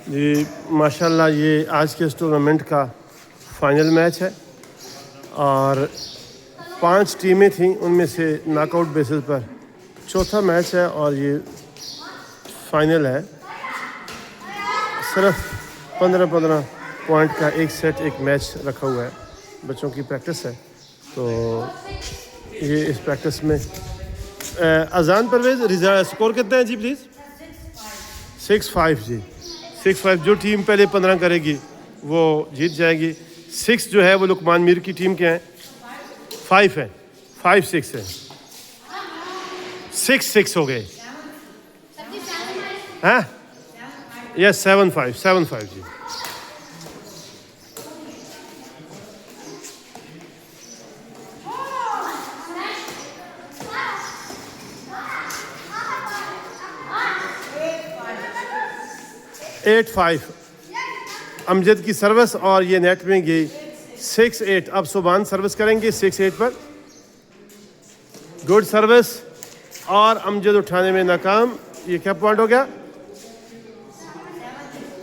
जी माशाल्लाह ये आज के इस टूर्नामेंट का फ़ाइनल मैच है और 5 टीमें थीं, उनमें से नॉकआउट बेसिस पर चौथा मैच है और ये फ़ाइनल है। सिर्फ 15-15 पॉइंट का एक सेट एक मैच रखा हुआ है। बच्चों की प्रैक्टिस है, तो ये इस प्रैक्टिस में अजान परवेज़ रिजल्ट स्कोर कितना है जी प्लीज़? 6-5 जी, 6-5। जो टीम पहले 15 करेगी वो जीत जाएगी। 6 जो है वो लुकमान मीर की टीम के हैं, 5 है, 5-6 है, 6-6 हो गए हैं। यस 7-5 जी। एट 5 अमजद की सर्विस और ये नेट में गई 6-8। अब सुबान सर्विस करेंगे 6-8 पर। गुड सर्विस और अमजद उठाने में नाकाम। ये क्या पॉइंट हो गया?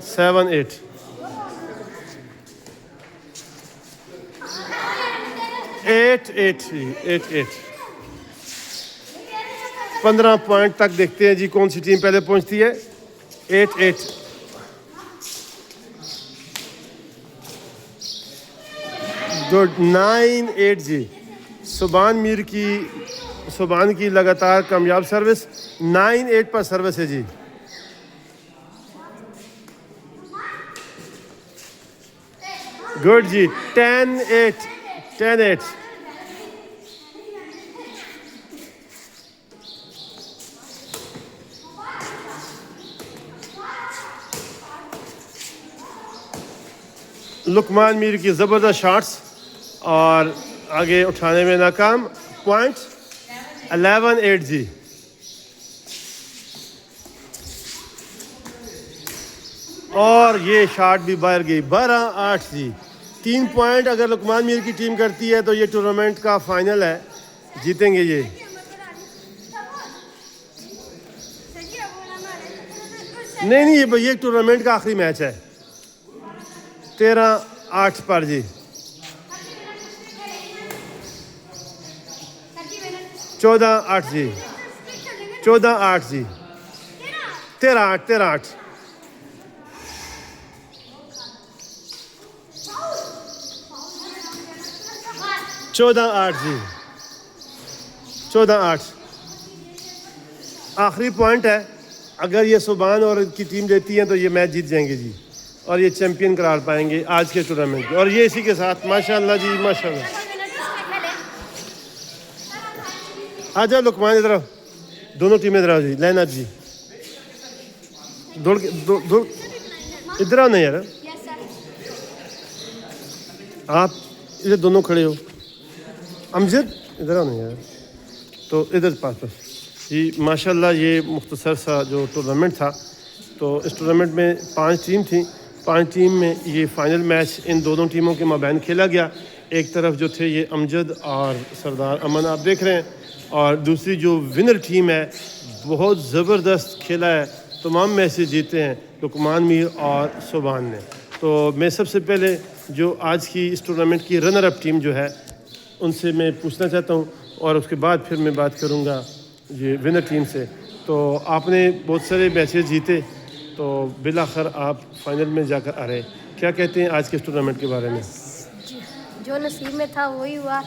7-8। एट 15 पॉइंट तक देखते हैं जी कौन सी टीम पहले पहुंचती है। 8-8। गुड 9-8 जी। सुबान की लगातार कामयाब सर्विस 9-8 पर सर्विस है जी। गुड जी 10-8। लुकमान मीर की ज़बरदस्त शॉट्स और आगे उठाने में नाकाम। पॉइंट 11-8 जी। और ये शॉट भी बाहर गई। 12-8 जी। 3 पॉइंट अगर लुकमान मीर की टीम करती है तो ये टूर्नामेंट का फाइनल है, जीतेंगे ये। नहीं ये टूर्नामेंट का आखिरी मैच है। 13-8 पर जी। 14-8 जी। 14-8 जी। 13-8। 14-8 जी। 14-8 आखिरी पॉइंट है। अगर ये सुबान और इनकी टीम लेती है तो ये मैच जीत जाएंगे जी और ये चैंपियन करार पाएंगे आज के टूर्नामेंट के। और ये इसी के साथ माशाल्लाह जी माशाल्लाह। आ जाओ लुकमान इधर आओ, दोनों टीमें इधर आओ जी। लैना जी दौड़ इधर आओ ना यार, आप इधर दोनों खड़े हो। अमजद इधर आओ ना यार, तो इधर पास जी। माशाल्लाह ये मुख्तसर सा जो टूर्नामेंट था, तो इस टूर्नामेंट में 5 टीम थी। 5 टीम में ये फ़ाइनल मैच इन दोनों टीमों के माबैन खेला गया। एक तरफ जो थे ये अमजद और सरदार अमन आप देख रहे हैं, और दूसरी जो विनर टीम है बहुत ज़बरदस्त खेला है, तमाम मैचेस जीते हैं लुकमान मीर और सुबान ने। तो मैं सबसे पहले जो आज की इस टूर्नामेंट की रनर अप टीम जो है उनसे मैं पूछना चाहता हूँ, और उसके बाद फिर मैं बात करूँगा ये विनर टीम से। तो आपने बहुत सारे मैचेस जीते, तो बिलाखिर आप फाइनल में जाकर आ रहे, क्या कहते हैं आज के इस टूर्नामेंट के बारे में? जो नसीब में था वही हुआ।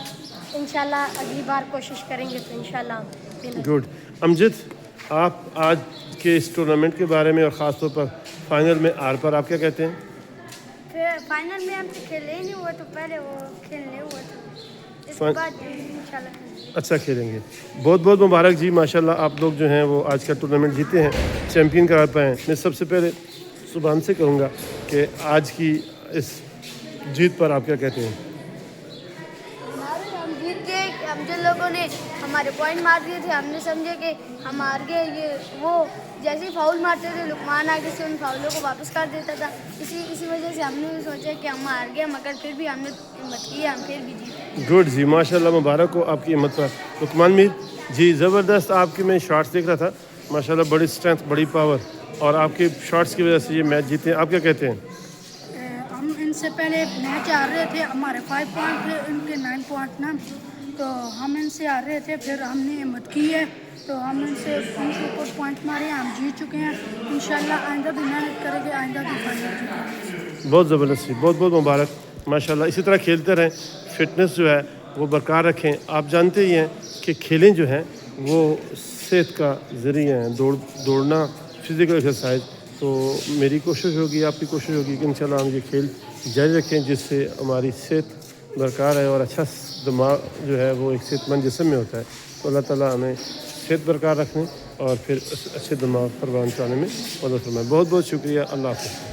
इंशाल्लाह अगली बार कोशिश करेंगे तो इंशाल्लाह। गुड। अमजद, आप आज के इस टूर्नामेंट के बारे में और ख़ास तौर पर फाइनल में आर पर आप क्या कहते हैं? फिर फाइनल में हम तो खेले ही नहीं हुआ, तो पहले वो खेलने हुआ था, इसके बाद इंशाल्लाह अच्छा खेलेंगे। बहुत बहुत मुबारक जी, माशाल्लाह आप लोग जो हैं वो आज का टूर्नामेंट जीते हैं, चैम्पियन करा पाए हैं। मैं सबसे पहले सुबान से कहूँगा कि आज की इस जीत पर आप क्या कहते हैं? हम जीत गए। हम जिन लोगों ने हमारे पॉइंट मार दिए थे, हमने समझे कि हम हार गए। ये वो जैसे ही फाउल मारते थे लुकमान आगे से उन फाउलों को वापस कर देता था। इसी वजह से हमने भी सोचा कि हम हार गए, मगर फिर भी हमने हिम्मत की, हम फिर भी जीते। गुड जी, माशाल्लाह मुबारक हो आपकी हिम्मत पर। लुकमान मीर जी ज़बरदस्त आपके मैं शॉट्स देख रहा था, माशाल्लाह बड़ी स्ट्रेंथ, बड़ी पावर, और आपके शॉट्स की वजह से ये मैच जीते हैं। आप क्या कहते हैं? हम इनसे पहले मैच हार रहे थे, हमारे 5 पॉइंट थे, इनके 9 पॉइंट ना, तो हम इनसे हार रहे थे, फिर हमने हिम्मत की है तो हम इनसे उनके ऊपर पॉइंट मारे, हम जीत चुके हैं। इंशाल्लाह आइंदा भी मेहनत करेंगे, आइंदा भी फाइनल जीतेंगे। बहुत ज़बरदस्ती, बहुत बहुत मुबारक, माशाल्लाह। इसी तरह खेलते रहें, फिटनेस जो है वो बरकरार रखें। आप जानते ही हैं कि खेलें जो हैं वो सेहत का ज़रिया हैं, दौड़ना फिज़िकल एक्सरसाइज। तो मेरी कोशिश होगी, आपकी कोशिश होगी कि इंशाल्लाह हम ये खेल जारी रखें, जिससे हमारी सेहत बरकरार है और अच्छा दिमाग जो है वो एक सेहतमंद जिस्म में होता है। तो अल्लाह ताला हमें सेहत बरकरार रखने और फिर अच्छे दिमाग पर चलाने में मदद फरमाए। बहुत बहुत शुक्रिया। अल्लाह हाफ़िज़।